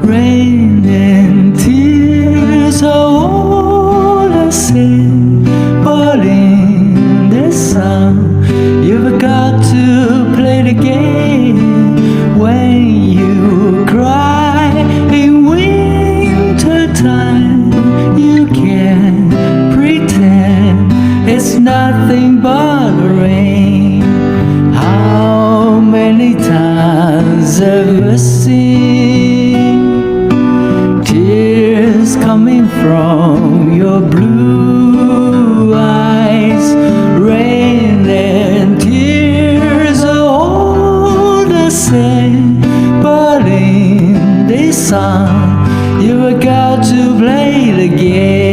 Rain and tears are all I see, but in the sun you've got to play the game. When you cry in winter time, you can pretend it's nothing but rain. How many times have you seen tears coming from your blue eyes? Rain and tears are all the same, but in this sun you've got to play the game.